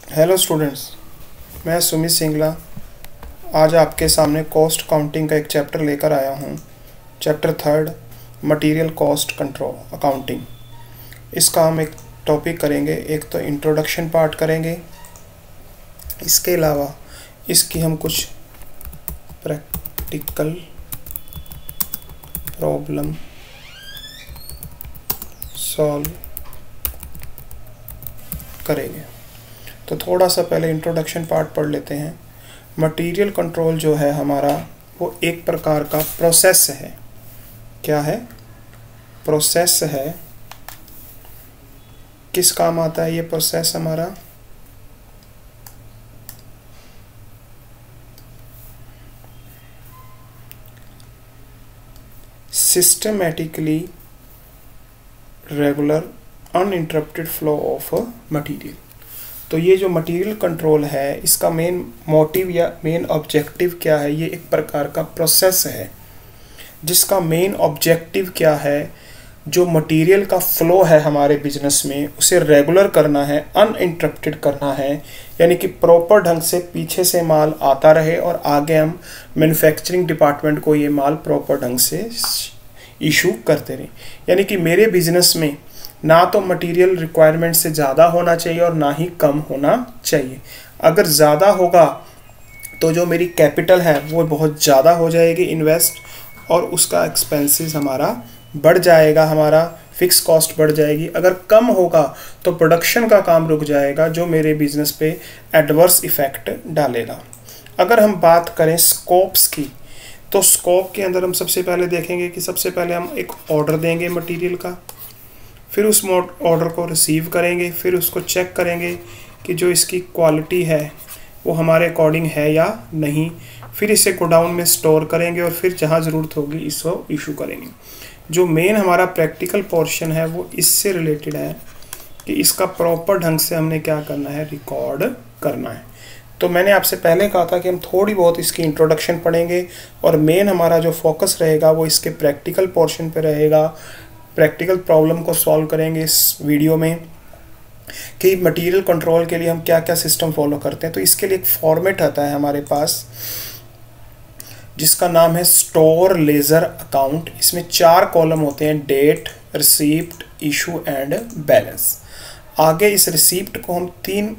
Hello students, मैं सुमित सिंगला आज आपके सामने कॉस्ट काउंटिंग का एक चैप्टर लेकर आया हूँ। Chapter third, material cost control accounting. इसका हम एक टॉपिक करेंगे, एक तो इंट्रोडक्शन पार्ट करेंगे, इसके अलावा इसकी हम कुछ प्रैक्टिकल प्रॉब्लम सॉल्व करेंगे। तो थोड़ा सा पहले इंट्रोडक्शन पार्ट पढ़ लेते हैं। मटेरियल कंट्रोल जो है हमारा, वो एक प्रकार का प्रोसेस है। क्या है? प्रोसेस है। किस काम आता है ये प्रोसेस हमारा? Systematically regular uninterrupted flow of material. तो ये जो मटेरियल कंट्रोल है, इसका मेन मोटिव या मेन ऑब्जेक्टिव क्या है? ये एक प्रकार का प्रोसेस है जिसका मेन ऑब्जेक्टिव क्या है? जो मटेरियल का फ्लो है हमारे बिजनेस में, उसे रेगुलर करना है, अनइंटरप्टेड करना है, यानी कि प्रॉपर ढंग से पीछे से माल आता रहे और आगे हम मैन्युफैक्चरिंग डिपार्टमेंट को ये माल प्रॉपर ढंग से इशू करते रहें। यानी कि मेरे बिजनेस में ना तो मटेरियल रिक्वायरमेंट से ज़्यादा होना चाहिए और ना ही कम होना चाहिए। अगर ज़्यादा होगा तो जो मेरी कैपिटल है वो बहुत ज़्यादा हो जाएगी इन्वेस्ट, और उसका एक्सपेंसेस हमारा बढ़ जाएगा, हमारा फिक्स कॉस्ट बढ़ जाएगी। अगर कम होगा तो प्रोडक्शन का काम रुक जाएगा, जो मेरे बिजनेस पे एडवर्स इफ़ेक्ट डालेगा। अगर हम बात करें स्कोप्स की, तो स्कोप के अंदर हम सबसे पहले देखेंगे कि सबसे पहले हम एक ऑर्डर देंगे मटेरियल का, फिर उस ऑर्डर को रिसीव करेंगे, फिर उसको चेक करेंगे कि जो इसकी क्वालिटी है वो हमारे अकॉर्डिंग है या नहीं, फिर इसे गोडाउन में स्टोर करेंगे और फिर जहाँ ज़रूरत होगी इसको इशू करेंगे। जो मेन हमारा प्रैक्टिकल पोर्शन है वो इससे रिलेटेड है कि इसका प्रॉपर ढंग से हमने क्या करना है, रिकॉर्ड करना है। तो मैंने आपसे पहले कहा था कि हम थोड़ी बहुत इसकी इंट्रोडक्शन पढ़ेंगे और मेन हमारा जो फोकस रहेगा वो इसके प्रैक्टिकल पोर्शन पे रहेगा। प्रैक्टिकल प्रॉब्लम को सॉल्व करेंगे इस वीडियो में कि मटेरियल कंट्रोल के लिए हम क्या क्या सिस्टम फॉलो करते हैं। तो इसके लिए एक फॉर्मेट आता है हमारे पास जिसका नाम है स्टोर लेजर अकाउंट। इसमें 4 कॉलम होते हैं, date, receipt, issue and balance. आगे इस रिसीप्ट को हम 3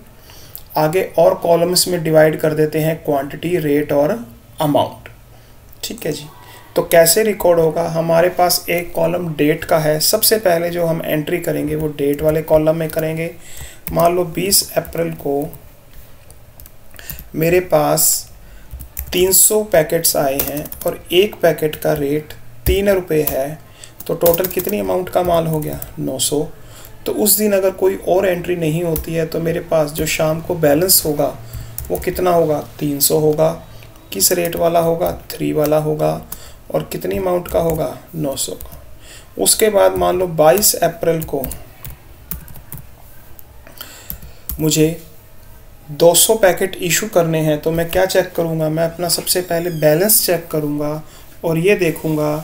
आगे और कॉलम्स में डिवाइड कर देते हैं, क्वांटिटी, रेट और अमाउंट। ठीक है जी। तो कैसे रिकॉर्ड होगा? हमारे पास एक कॉलम डेट का है। सबसे पहले जो हम एंट्री करेंगे वो डेट वाले कॉलम में करेंगे। मान लो 20 अप्रैल को मेरे पास 300 पैकेट्स आए हैं और एक पैकेट का रेट 3 रुपये है, तो टोटल कितनी अमाउंट का माल हो गया? 900। तो उस दिन अगर कोई और एंट्री नहीं होती है तो मेरे पास जो शाम को बैलेंस होगा वो कितना होगा? 300 होगा। किस रेट वाला होगा? 3 वाला होगा। और कितनी अमाउंट का होगा? 900 का। उसके बाद मान लो 22 अप्रैल को मुझे 200 पैकेट इशू करने हैं, तो मैं क्या चेक करूँगा? मैं अपना सबसे पहले बैलेंस चेक करूँगा और ये देखूँगा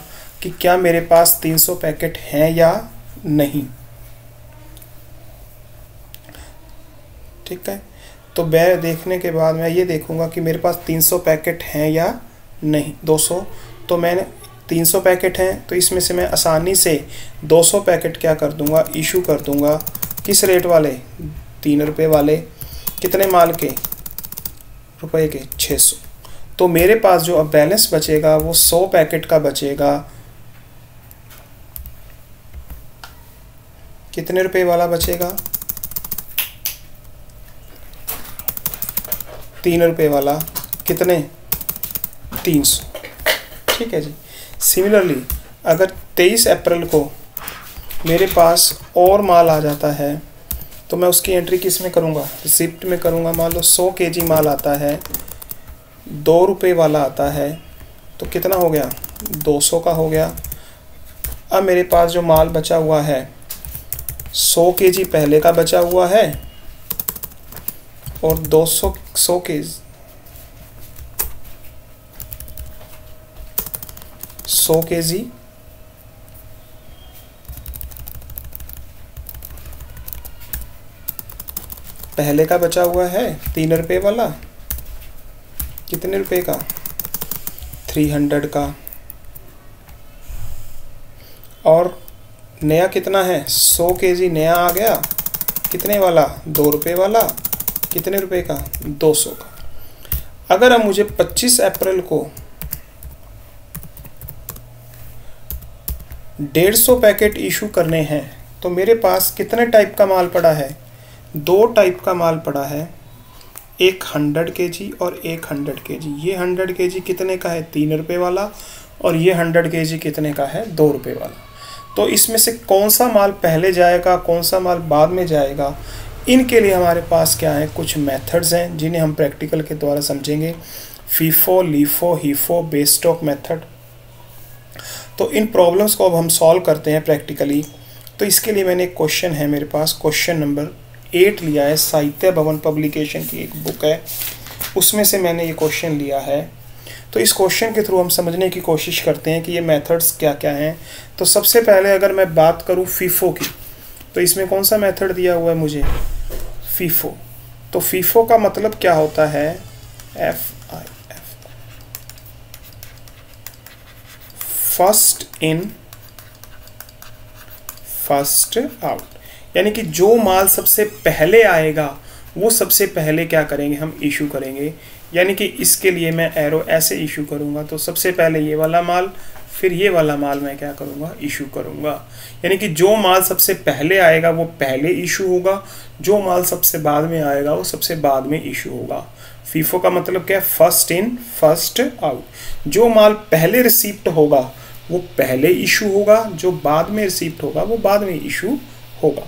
कि क्या मेरे पास 300 पैकेट हैं या नहीं। ठीक है। तो मैं देखने के बाद मैं ये देखूँगा कि मेरे पास 300 पैकेट हैं या नहीं। 200, तो मैंने 300 पैकेट हैं, तो इसमें से मैं आसानी से 200 पैकेट क्या कर दूंगा? इशू कर दूंगा। किस रेट वाले? 3 रुपये वाले। कितने माल के? रुपए के 600। तो मेरे पास जो अब बैलेंस बचेगा वो 100 पैकेट का बचेगा। कितने रुपए वाला बचेगा? 3 रुपये वाला। कितने? 300। ठीक है जी। सिमिलरली अगर 23 अप्रैल को मेरे पास और माल आ जाता है तो मैं उसकी एंट्री किस में करूँगा? रिसिप्ट में करूँगा। मान लो 100 केजी माल आता है, 2 रुपये वाला आता है, तो कितना हो गया? 200 का हो गया। अब मेरे पास जो माल बचा हुआ है 100 केजी पहले का बचा हुआ है और 100 केजी 100 केजी पहले का बचा हुआ है 3 रुपये वाला, कितने रुपए का, 300 का, और नया कितना है, 100 kg नया आ गया, कितने वाला, 2 रुपये वाला, कितने रुपए का, 200 का। अगर हम मुझे 25 अप्रैल को 150 पैकेट इशू करने हैं तो मेरे पास कितने टाइप का माल पड़ा है, 2 टाइप का माल पड़ा है, एक 100 kg और एक 100 kg। ये 100 kg कितने का है, 3 रुपये वाला, और ये 100 kg कितने का है, 2 रुपये वाला। तो इसमें से कौन सा माल पहले जाएगा, कौन सा माल बाद में जाएगा, इनके लिए हमारे पास क्या है, कुछ मेथड्स हैं जिन्हें हम प्रैक्टिकल के द्वारा समझेंगे। FIFO, LIFO, HIFO, base stock method. तो इन प्रॉब्लम्स को अब हम सॉल्व करते हैं प्रैक्टिकली। तो इसके लिए मैंने एक क्वेश्चन है मेरे पास, क्वेश्चन नंबर 8 लिया है, साहित्य भवन पब्लिकेशन की एक बुक है, उसमें से मैंने ये क्वेश्चन लिया है। तो इस क्वेश्चन के थ्रू हम समझने की कोशिश करते हैं कि ये मेथड्स क्या क्या हैं। तो सबसे पहले अगर मैं बात करूँ फीफो की, तो इसमें कौन सा मेथड दिया हुआ है मुझे, फीफो। तो फीफो का मतलब क्या होता है, FIF, first in first out, यानी कि जो माल सबसे पहले आएगा वो सबसे पहले क्या करेंगे, हम इशू करेंगे। यानी कि इसके लिए मैं एरो ऐसे इशू करूंगा, तो सबसे पहले ये वाला माल, फिर ये वाला माल मैं क्या करूंगा, इशू करूंगा। यानी कि जो माल सबसे पहले आएगा वो पहले इशू होगा, जो माल सबसे बाद में आएगा वो सबसे बाद में इशू होगा। फीफो का मतलब क्या है, फर्स्ट इन फर्स्ट आउट। जो माल पहले रिसीप्ट होगा वो पहले इशू होगा, जो बाद में रिसीप्ट होगा वो बाद में इशू होगा।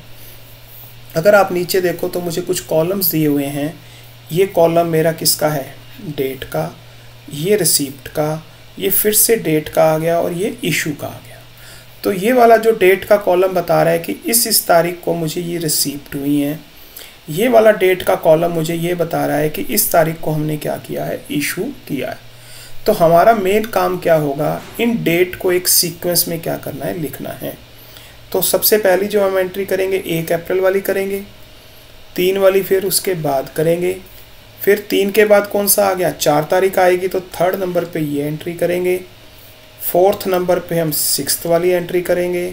अगर आप नीचे देखो तो मुझे कुछ कॉलम्स दिए हुए हैं। ये कॉलम मेरा किसका है, डेट का, ये रिसीप्ट का, ये फिर से डेट का आ गया, और ये इशू का आ गया। तो ये वाला जो डेट का कॉलम बता रहा है कि इस तारीख को मुझे ये रिसीप्ट हुई है। ये वाला डेट का कॉलम मुझे ये बता रहा है कि इस तारीख को हमने क्या किया है, इशू किया है। तो हमारा मेन काम क्या होगा, इन डेट को एक सीक्वेंस में क्या करना है, लिखना है। तो सबसे पहली जो हम एंट्री करेंगे 1 अप्रैल वाली करेंगे, 3 वाली फिर उसके बाद करेंगे, फिर 3 के बाद कौन सा आ गया, 4 तारीख आएगी तो 3rd नंबर पे ये एंट्री करेंगे, 4th नंबर पे हम 6th वाली एंट्री करेंगे,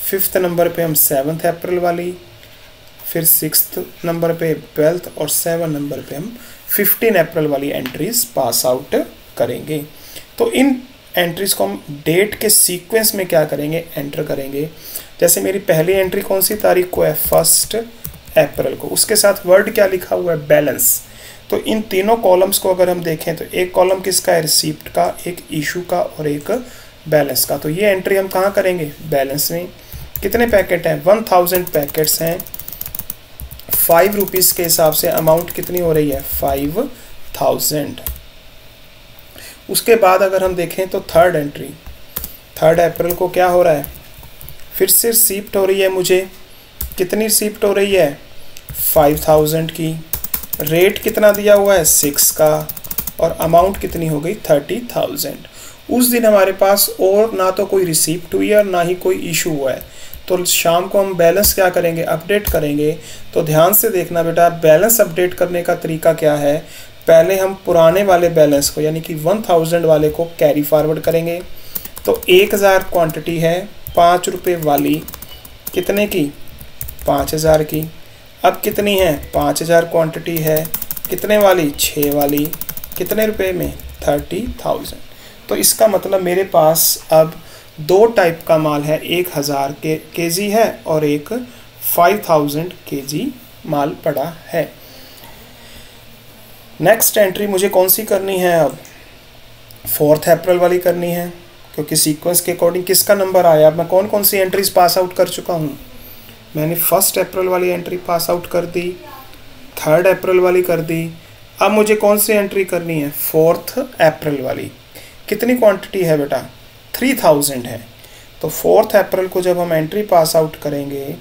5th नंबर पे हम 7th अप्रैल वाली, फिर 6th नंबर पे 12th, और 7 नंबर पे हम 15 अप्रैल वाली एंट्रीज पास आउट करेंगे। तो इन एंट्रीज को हम डेट के सीक्वेंस में क्या करेंगे, एंटर करेंगे। जैसे मेरी पहली एंट्री कौन सी तारीख को है, 1 अप्रैल को, उसके साथ वर्ड क्या लिखा हुआ है, बैलेंस। तो इन तीनों कॉलम्स को अगर हम देखें तो एक कॉलम किसका है, रिसीप्ट का, एक इशू का, और एक बैलेंस का। तो ये एंट्री हम कहाँ करेंगे, बैलेंस में। कितने पैकेट हैं, 1000 पैकेट्स हैं, 5 रुपीज़ के हिसाब से अमाउंट कितनी हो रही है, 5000। उसके बाद अगर हम देखें तो 3rd एंट्री, 3rd अप्रैल को क्या हो रहा है, फिर से रिसीप्ट हो रही है मुझे, कितनी रिसीप्ट हो रही है, 5000 की। रेट कितना दिया हुआ है, 6 का, और अमाउंट कितनी हो गई, 30,000। उस दिन हमारे पास और ना तो कोई रिसीप्ट हुई है और ना ही कोई इशू हुआ है। तो शाम को हम बैलेंस क्या करेंगे, अपडेट करेंगे। तो ध्यान से देखना बेटा, बैलेंस अपडेट करने का तरीका क्या है, पहले हम पुराने वाले बैलेंस को यानी कि 1000 वाले को कैरी फॉरवर्ड करेंगे। तो 1000 क्वांटिटी है 5 रुपये वाली, कितने की, 5000 की। अब कितनी है, 5000 क्वांटिटी है, कितने वाली, 6 वाली, कितने रुपए में, 30,000। तो इसका मतलब मेरे पास अब 2 टाइप का माल है, 1000 केजी है और एक 5000 केजी माल पड़ा है। नेक्स्ट एंट्री मुझे कौन सी करनी है, अब 4 अप्रैल वाली करनी है, क्योंकि सीक्वेंस के अकॉर्डिंग किसका नंबर आया। अब मैं कौन कौन सी एंट्रीज पास आउट कर चुका हूँ, मैंने 1 अप्रैल वाली एंट्री पास आउट कर दी, 3rd अप्रैल वाली कर दी। अब मुझे कौन सी एंट्री करनी है, 4th अप्रैल वाली। कितनी क्वांटिटी है बेटा, 3000 है। तो 4th अप्रैल को जब हम एंट्री पास आउट करेंगे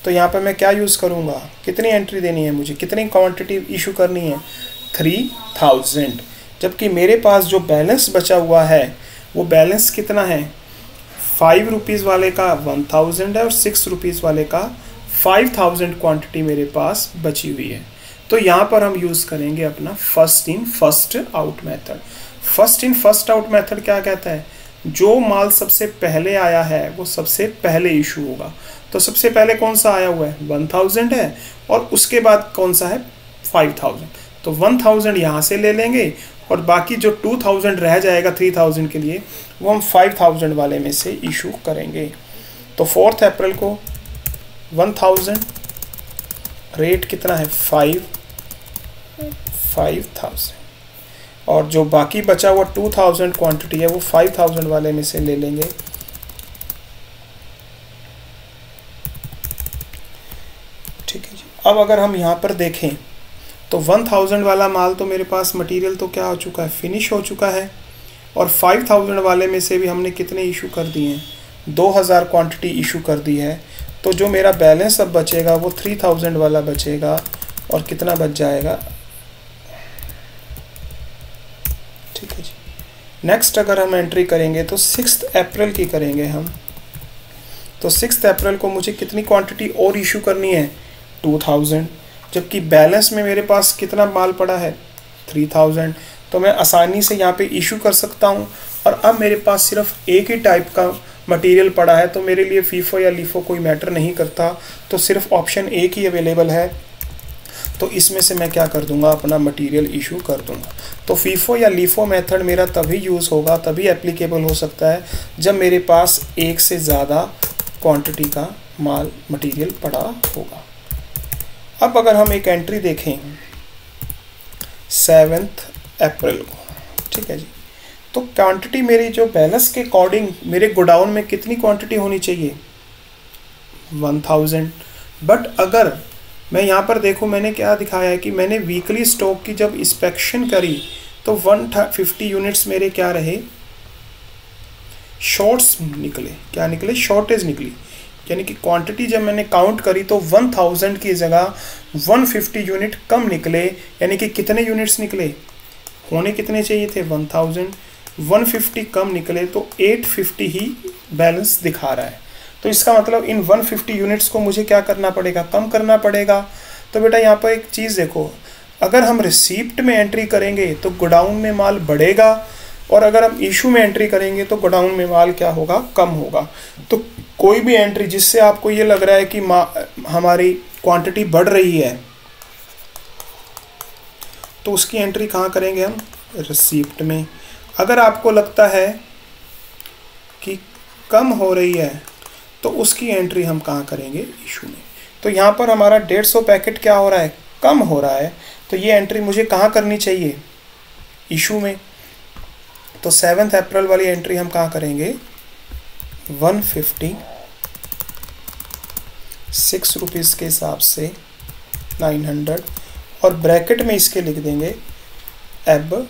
तो यहाँ पे मैं क्या यूज़ करूँगा, कितनी एंट्री देनी है मुझे, कितनी क्वांटिटी इशू करनी है, 3000। जबकि मेरे पास जो बैलेंस बचा हुआ है वो बैलेंस कितना है, ₹5 वाले का 1000 है और ₹6 वाले का 5000 क्वांटिटी मेरे पास बची हुई है। तो यहाँ पर हम यूज़ करेंगे अपना first in first out method. First in first out method क्या कहता है, जो माल सबसे पहले आया है वो सबसे पहले इशू होगा। तो सबसे पहले कौन सा आया हुआ है, 1000 है, और उसके बाद कौन सा है, 5000। तो 1000 यहाँ से ले लेंगे और बाकी जो 2000 रह जाएगा 3000 के लिए वो हम 5000 वाले में से इशू करेंगे। तो 4 अप्रैल को 1000, रेट कितना है 5000, और जो बाकी बचा हुआ 2000 क्वांटिटी है वो 5000 वाले में से ले लेंगे। ठीक है जी। अब अगर हम यहाँ पर देखें तो 1000 वाला माल तो मेरे पास मटेरियल तो क्या हो चुका है, फिनिश हो चुका है, और 5000 वाले में से भी हमने कितने इशू कर दिए हैं, 2000 क्वांटिटी इशू कर दी है। तो जो मेरा बैलेंस अब बचेगा वो 3000 वाला बचेगा, और कितना बच जाएगा, ठीक है जी। नेक्स्ट अगर हम एंट्री करेंगे तो 6 अप्रैल की करेंगे हम। तो 6 अप्रैल को मुझे कितनी क्वांटिटी और इशू करनी है, 2000, जबकि बैलेंस में मेरे पास कितना माल पड़ा है, 3000। तो मैं आसानी से यहाँ पे इशू कर सकता हूँ। और अब मेरे पास सिर्फ एक ही टाइप का मटेरियल पड़ा है, तो मेरे लिए फीफो या लीफो कोई मैटर नहीं करता, तो सिर्फ ऑप्शन एक ही अवेलेबल है। तो इसमें से मैं क्या कर दूंगा, अपना मटेरियल इशू कर दूंगा। तो फीफो या लीफो मेथड मेरा तभी यूज़ होगा, तभी एप्लीकेबल हो सकता है जब मेरे पास एक से ज़्यादा क्वांटिटी का माल मटेरियल पड़ा होगा। अब अगर हम एक एंट्री देखें 7 अप्रैल को, ठीक है जी, तो क्वांटिटी मेरी जो बैलेंस के अकॉर्डिंग मेरे गोडाउन में कितनी क्वांटिटी होनी चाहिए, 1000। बट अगर मैं यहाँ पर देखूँ, मैंने क्या दिखाया है कि मैंने वीकली स्टॉक की जब इंस्पेक्शन करी तो 150 यूनिट्स मेरे क्या रहे, शॉर्ट्स निकले। क्या निकले, शॉर्टेज निकली। यानी कि क्वांटिटी जब मैंने काउंट करी तो 1000 की जगह 150 यूनिट कम निकले। यानी कि कितने यूनिट्स निकले, होने कितने चाहिए थे 1000, 150 कम निकले, तो 850 ही बैलेंस दिखा रहा है। तो इसका मतलब इन 150 यूनिट्स को मुझे क्या करना पड़ेगा, कम करना पड़ेगा। तो बेटा यहाँ पर एक चीज़ देखो, अगर हम रिसीप्ट में एंट्री करेंगे तो गोडाउन में माल बढ़ेगा, और अगर हम इशू में एंट्री करेंगे तो गोडाउन में माल क्या होगा, कम होगा। तो कोई भी एंट्री जिससे आपको ये लग रहा है कि हमारी क्वांटिटी बढ़ रही है, तो उसकी एंट्री कहाँ करेंगे हम, रिसीप्ट में। अगर आपको लगता है कि कम हो रही है तो उसकी एंट्री हम कहाँ करेंगे, इशू में। तो यहाँ पर हमारा 150 पैकेट क्या हो रहा है, कम हो रहा है, तो ये एंट्री मुझे कहाँ करनी चाहिए, इशू में। तो 7 अप्रैल वाली एंट्री हम कहाँ करेंगे, 150, ₹6 के हिसाब से 900, और ब्रैकेट में इसके लिख देंगे एब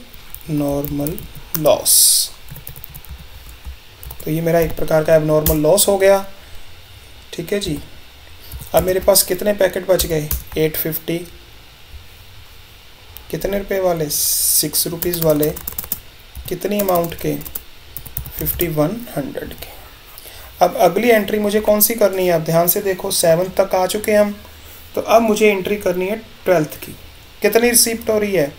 नॉर्मल लॉस। तो ये मेरा एक प्रकार का एब नॉर्मल लॉस हो गया, ठीक है जी। अब मेरे पास कितने पैकेट बच गए, 850, कितने रुपए वाले, ₹6 वाले, कितनी अमाउंट के, 5100 के। अब अगली एंट्री मुझे कौन सी करनी है, अब ध्यान से देखो, 7 तक आ चुके हैं हम। तो अब मुझे एंट्री करनी है 12 की। कितनी रिसीप्ट हो रही है,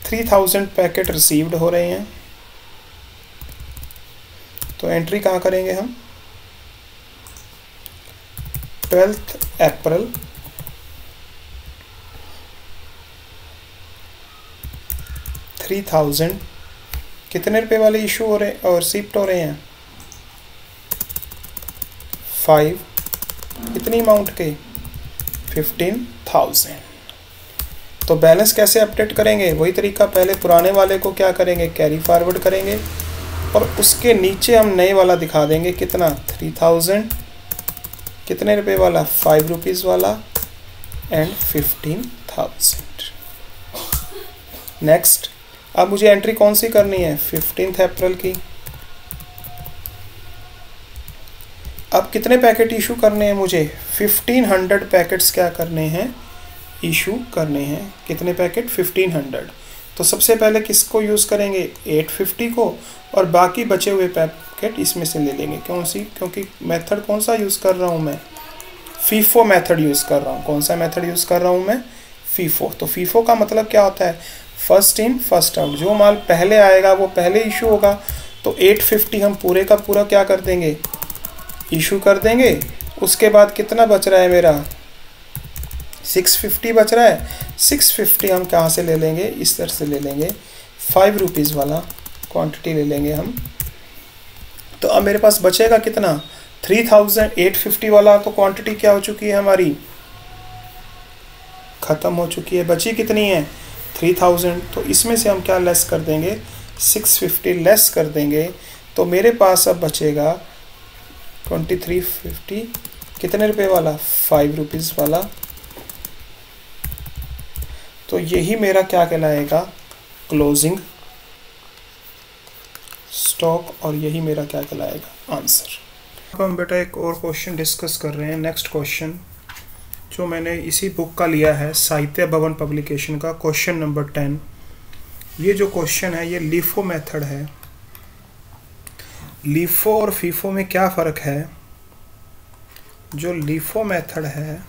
3000 पैकेट रिसीव्ड हो रहे हैं। तो एंट्री कहाँ करेंगे हम, 12 अप्रैल, $3000 कितने रुपए वाले इशू हो रहे हैं और रिसीप्ट हो रहे हैं, 5, कितनी अमाउंट के, 15000। तो बैलेंस कैसे अपडेट करेंगे, वही तरीका, पहले पुराने वाले को क्या करेंगे, कैरी फॉरवर्ड करेंगे, और उसके नीचे हम नए वाला दिखा देंगे, कितना, 3000, कितने रुपए वाला, ₹5 वाला, एंड 15000। नेक्स्ट, अब मुझे एंट्री कौन सी करनी है, 15 अप्रैल की। अब कितने पैकेट इशू करने हैं मुझे, 1500 पैकेट्स क्या करने हैं, इशू करने हैं। कितने पैकेट, 1500। तो सबसे पहले किसको यूज़ करेंगे, 850 को, और बाकी बचे हुए पैकेट इसमें से ले लेंगे। क्योंकि मेथड कौन सा यूज़ कर रहा हूँ मैं, फीफो मेथड यूज़ कर रहा हूँ। कौन सा मेथड यूज़ कर रहा हूँ मैं, फीफो। तो फीफो का मतलब क्या होता है, फर्स्ट इन फर्स्ट आउट। जो माल पहले आएगा वो पहले इशू होगा। तो 850 हम पूरे का पूरा क्या कर देंगे, इशू कर देंगे। उसके बाद कितना बच रहा है मेरा, 650 बच रहा है। 650 हम कहाँ से ले लेंगे, इस तरह से ले लेंगे, 5 रुपीज़ वाला क्वांटिटी ले लेंगे हम। तो अब मेरे पास बचेगा कितना, 3850 वाला। तो क्वांटिटी क्या हो चुकी है हमारी, ख़त्म हो चुकी है। बची कितनी है, 3000। तो इसमें से हम क्या लेस कर देंगे, 650 लेस कर देंगे। तो मेरे पास अब बचेगा 2350, कितने रुपए वाला, 5 रुपीज़ वाला। तो यही मेरा क्या कहलाएगा, क्लोजिंग स्टॉक, और यही मेरा क्या कहलाएगा, आंसर। अब हम बेटा एक और क्वेश्चन डिस्कस कर रहे हैं। नेक्स्ट क्वेश्चन जो मैंने इसी बुक का लिया है, साहित्य भवन पब्लिकेशन का, क्वेश्चन नंबर 10। ये जो क्वेश्चन है ये लीफो मेथड है। लीफो और फीफो में क्या फ़र्क है, जो लीफो मेथड है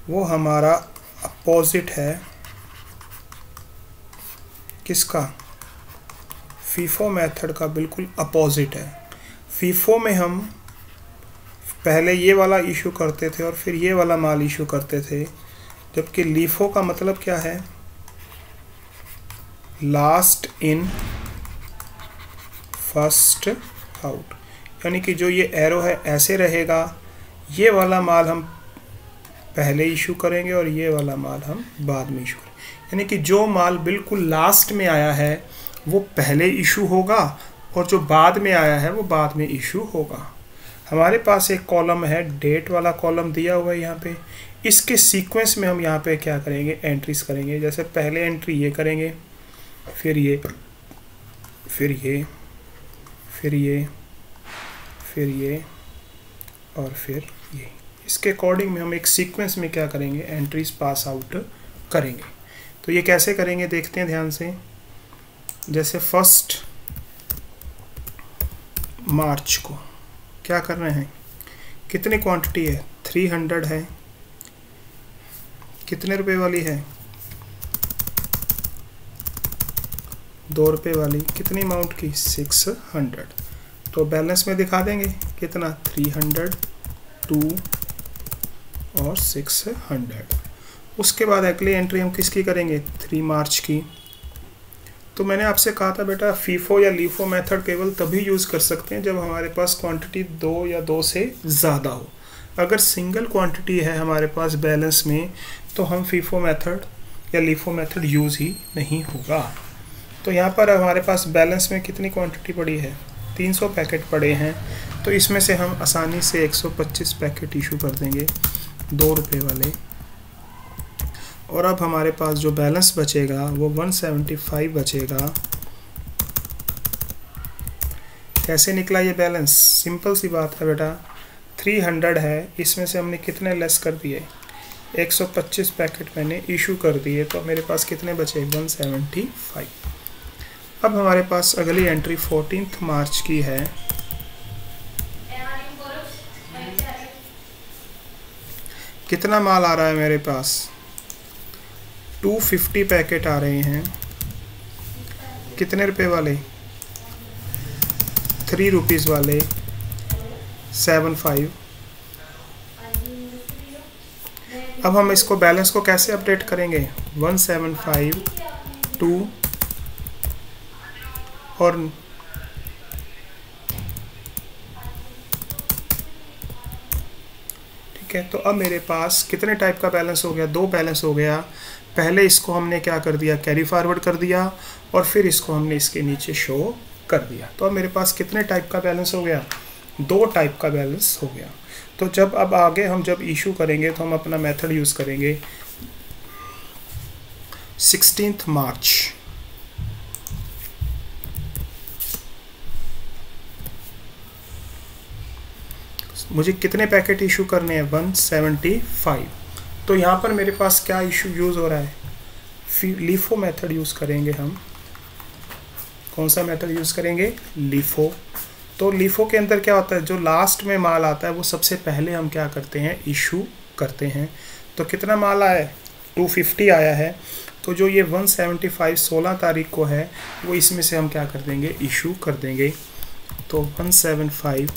वो हमारा अपोजिट है किसका, फीफो मेथड का बिल्कुल अपोजिट है। फीफो में हम पहले ये वाला इशू करते थे और फिर ये वाला माल इशू करते थे, जबकि लीफो का मतलब क्या है, लास्ट इन फर्स्ट आउट। यानी कि जो ये एरो है ऐसे रहेगा, ये वाला माल हम पहले इशू करेंगे और ये वाला माल हम बाद में इशू करेंगे। यानी कि जो माल बिल्कुल लास्ट में आया है वो पहले इशू होगा और जो बाद में आया है वो बाद में इशू होगा। हमारे पास एक कॉलम है, डेट वाला कॉलम दिया हुआ है यहाँ पे। इसके सीक्वेंस में हम यहाँ पे क्या करेंगे, एंट्रीज करेंगे। जैसे पहले एंट्री ये करेंगे, फिर ये, फिर ये, फिर ये, फिर ये और फिर ये। इसके अकॉर्डिंग में हम एक सीक्वेंस में क्या करेंगे, एंट्रीज पास आउट करेंगे। तो ये कैसे करेंगे देखते हैं ध्यान से। जैसे 1 मार्च को क्या कर रहे हैं, कितनी क्वांटिटी है, 300 है। कितने रुपए वाली है, 2 रुपए वाली। कितनी अमाउंट की, 600। तो बैलेंस में दिखा देंगे कितना, 300, 2 और 600। उसके बाद अगली एंट्री हम किसकी करेंगे, 3 मार्च की। तो मैंने आपसे कहा था बेटा फीफो या लीफो मेथड केवल तभी यूज़ कर सकते हैं जब हमारे पास क्वांटिटी 2 या 2 से ज़्यादा हो। अगर सिंगल क्वांटिटी है हमारे पास बैलेंस में तो हम फीफो मेथड या लीफो मेथड यूज़ ही नहीं होगा। तो यहाँ पर हमारे पास बैलेंस में कितनी क्वांटिटी पड़ी है, 300 पैकेट पड़े हैं। तो इसमें से हम आसानी से 125 पैकेट इशू कर देंगे 2 रुपये वाले। और अब हमारे पास जो बैलेंस बचेगा वो 175 बचेगा। कैसे निकला ये बैलेंस, सिंपल सी बात है बेटा, 300 है, इसमें से हमने कितने लेस कर दिए, 125 पैकेट मैंने इशू कर दिए। तो मेरे पास कितने बचे, 175। अब हमारे पास अगली एंट्री 14 मार्च की है। कितना माल आ रहा है मेरे पास, 250 पैकेट आ रहे हैं। कितने रुपए वाले, 3 रुपीज़ वाले, 75। अब हम इसको बैलेंस को कैसे अपडेट करेंगे, 175 2 और ठीक है। तो अब मेरे पास कितने टाइप का बैलेंस हो गया, 2 बैलेंस हो गया। पहले इसको हमने क्या कर दिया, कैरी फॉरवर्ड कर दिया और फिर इसको हमने इसके नीचे शो कर दिया। तो अब मेरे पास कितने टाइप का बैलेंस हो गया, 2 टाइप का बैलेंस हो गया। तो जब अब आगे हम जब इशू करेंगे तो हम अपना मेथड यूज़ करेंगे 16 मार्च। मुझे कितने पैकेट इशू करने हैं, 175। तो यहाँ पर मेरे पास क्या इशू यूज़ हो रहा है, लीफो मेथड यूज़ करेंगे हम। कौन सा मेथड यूज़ करेंगे, लीफो। तो लीफो के अंदर क्या होता है, जो लास्ट में माल आता है वो सबसे पहले हम क्या करते हैं, इशू करते हैं। तो कितना माल आया है, 250 आया है। तो जो ये 175 16 तारीख को है वो इसमें से हम क्या कर देंगे, इशू कर देंगे। तो 175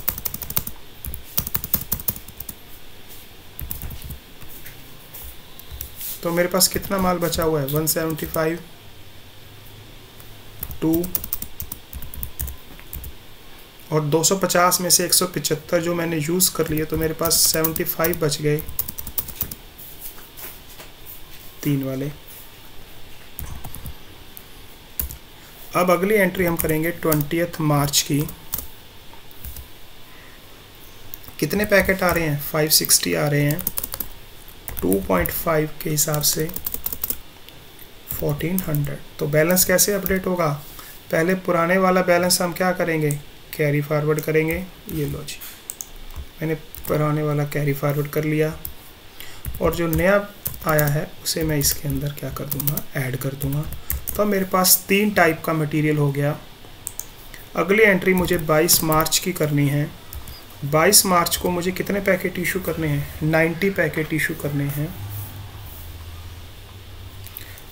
तो मेरे पास कितना माल बचा हुआ है, 175 2 और 250 में से 175 जो मैंने यूज़ कर लिया, तो मेरे पास 75 बच गए 3 वाले। अब अगली एंट्री हम करेंगे 20 मार्च की। कितने पैकेट आ रहे हैं, 560 आ रहे हैं। 2.5 के हिसाब से 1400। तो बैलेंस कैसे अपडेट होगा, पहले पुराने वाला बैलेंस हम क्या करेंगे, कैरी फॉरवर्ड करेंगे। ये लो जी, मैंने पुराने वाला कैरी फॉरवर्ड कर लिया और जो नया आया है उसे मैं इसके अंदर क्या कर दूंगा, ऐड कर दूंगा। तो मेरे पास 3 टाइप का मटेरियल हो गया। अगली एंट्री मुझे 22 मार्च की करनी है। 22 मार्च को मुझे कितने पैकेट इशू करने हैं, 90 पैकेट इशू करने हैं।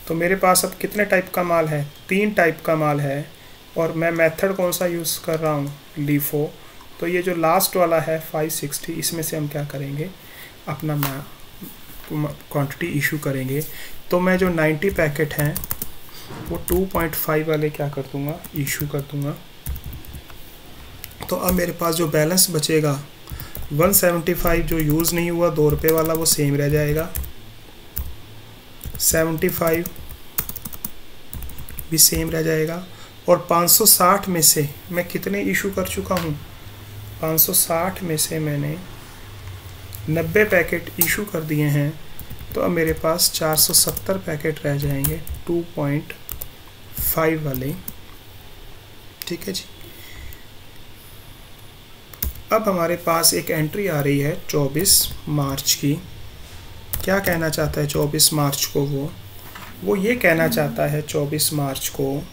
तो मेरे पास अब कितने टाइप का माल है, 3 टाइप का माल है। और मैं मेथड कौन सा यूज़ कर रहा हूँ, लीफो। तो ये जो लास्ट वाला है 560, इसमें से हम क्या करेंगे, अपना क्वांटिटी इशू करेंगे। तो मैं जो 90 पैकेट हैं वो 2.5 वाले क्या कर दूँगा, इशू कर दूँगा। तो अब मेरे पास जो बैलेंस बचेगा 175 जो यूज़ नहीं हुआ 2 रुपये वाला वो सेम रह जाएगा, 75 भी सेम रह जाएगा। और 560 में से मैं कितने इशू कर चुका हूँ, 560 में से मैंने 90 पैकेट इशू कर दिए हैं। तो अब मेरे पास 470 पैकेट रह जाएंगे 2.5 वाले। ठीक है जी। अब हमारे पास एक एंट्री आ रही है 24 मार्च की। क्या कहना चाहता है 24 मार्च को, वो ये कहना चाहता है 24 मार्च को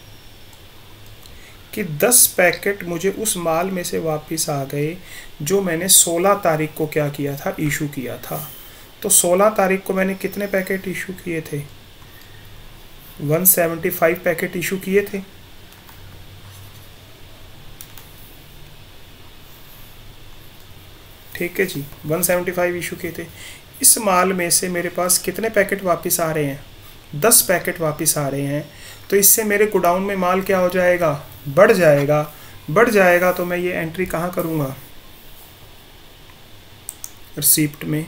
कि 10 पैकेट मुझे उस माल में से वापस आ गए जो मैंने 16 तारीख को क्या किया था, इशू किया था। तो 16 तारीख को मैंने कितने पैकेट इशू किए थे, 175 पैकेट इशू किए थे। ठीक है जी, 175 इशू किए थे। इस माल में से मेरे पास कितने पैकेट वापस आ रहे हैं, 10 पैकेट वापस आ रहे हैं। तो इससे मेरे गोडाउन में माल क्या हो जाएगा, बढ़ जाएगा। बढ़ जाएगा तो मैं ये एंट्री कहाँ करूँगा, रिसीप्ट में।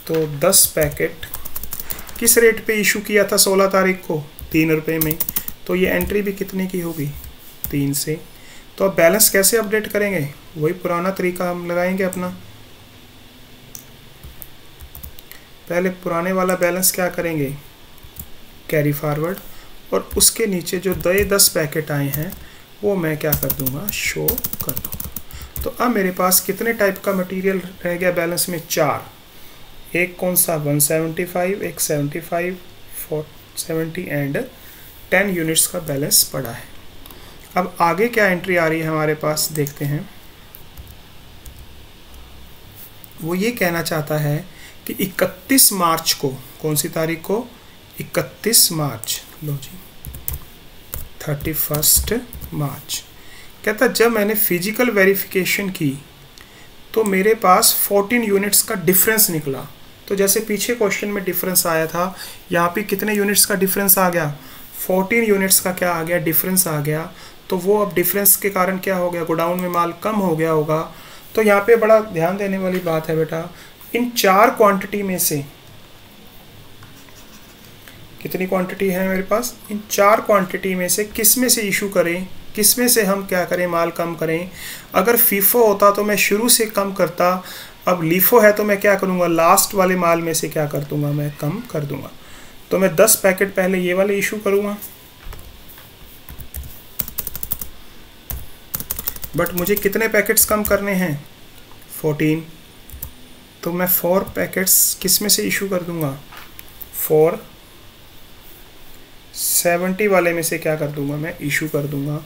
तो 10 पैकेट किस रेट पे इशू किया था 16 तारीख को, 3 रुपये में। तो ये एंट्री भी कितने की होगी, 3 से। तो अब बैलेंस कैसे अपडेट करेंगे, वही पुराना तरीका हम लगाएंगे अपना। पहले पुराने वाला बैलेंस क्या करेंगे, कैरी फॉरवर्ड, और उसके नीचे जो 10 पैकेट आए हैं वो मैं क्या कर दूंगा, शो कर दूंगा। तो अब मेरे पास कितने टाइप का मटेरियल रह गया बैलेंस में, 4। एक कौन सा, 175, एक 75, 470 एंड 10 यूनिट्स का बैलेंस पड़ा है। अब आगे क्या एंट्री आ रही है हमारे पास, देखते हैं। वो ये कहना चाहता है कि 31 मार्च को, कौन सी तारीख को, 31 मार्च, लो जी 31 मार्च। कहता जब मैंने फिजिकल वेरिफिकेशन की तो मेरे पास 14 यूनिट्स का डिफरेंस निकला। तो जैसे पीछे क्वेश्चन में डिफरेंस आया था, यहाँ पे कितने यूनिट्स का डिफरेंस आ गया, 14 यूनिट्स का क्या आ गया, डिफरेंस आ गया। तो वो अब डिफरेंस के कारण क्या हो गया, गोडाउन में माल कम हो गया होगा। तो यहाँ पे बड़ा ध्यान देने वाली बात है बेटा, इन 4 क्वांटिटी में से कितनी क्वांटिटी है मेरे पास, इन 4 क्वांटिटी में से किस में से इशू करें, किस में से हम क्या करें, माल कम करें। अगर फीफो होता तो मैं शुरू से कम करता, अब लीफो है तो मैं क्या करूँगा, लास्ट वाले माल में से क्या कर दूंगा, मैं कम कर दूंगा। तो मैं 10 पैकेट पहले ये वाले इशू करूँगा, बट मुझे कितने पैकेट्स कम करने हैं, 14। तो मैं 4 पैकेट्स किस में से इशू कर दूंगा, 4 470 वाले में से क्या कर दूंगा, मैं इशू कर दूंगा।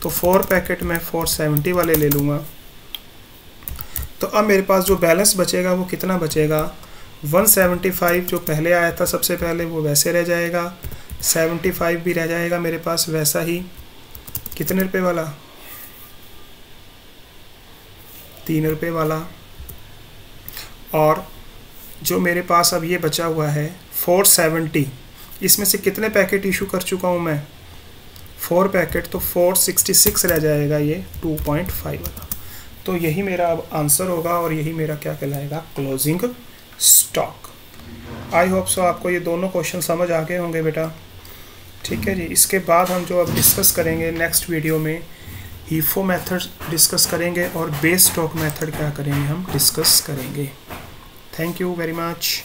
तो 4 पैकेट मैं 470 वाले ले लूँगा। तो अब मेरे पास जो बैलेंस बचेगा वो कितना बचेगा, 175 जो पहले आया था सबसे पहले वो वैसे रह जाएगा, 75 भी रह जाएगा मेरे पास वैसा ही। कितने रुपए वाला, 3 रुपये वाला। और जो मेरे पास अब ये बचा हुआ है 470, इसमें से कितने पैकेट इशू कर चुका हूँ मैं, 4 पैकेट, तो 466 रह जाएगा ये 2.5 वाला। तो यही मेरा अब आंसर होगा और यही मेरा क्या कहलाएगा, closing stock. I hope so आपको ये दोनों क्वेश्चन समझ आ गए होंगे बेटा। ठीक है जी। इसके बाद हम जो अब डिस्कस करेंगे नेक्स्ट वीडियो में हीफो मेथड डिस्कस करेंगे और बेस स्टॉक मेथड क्या करेंगे हम डिस्कस करेंगे। Thank you very much.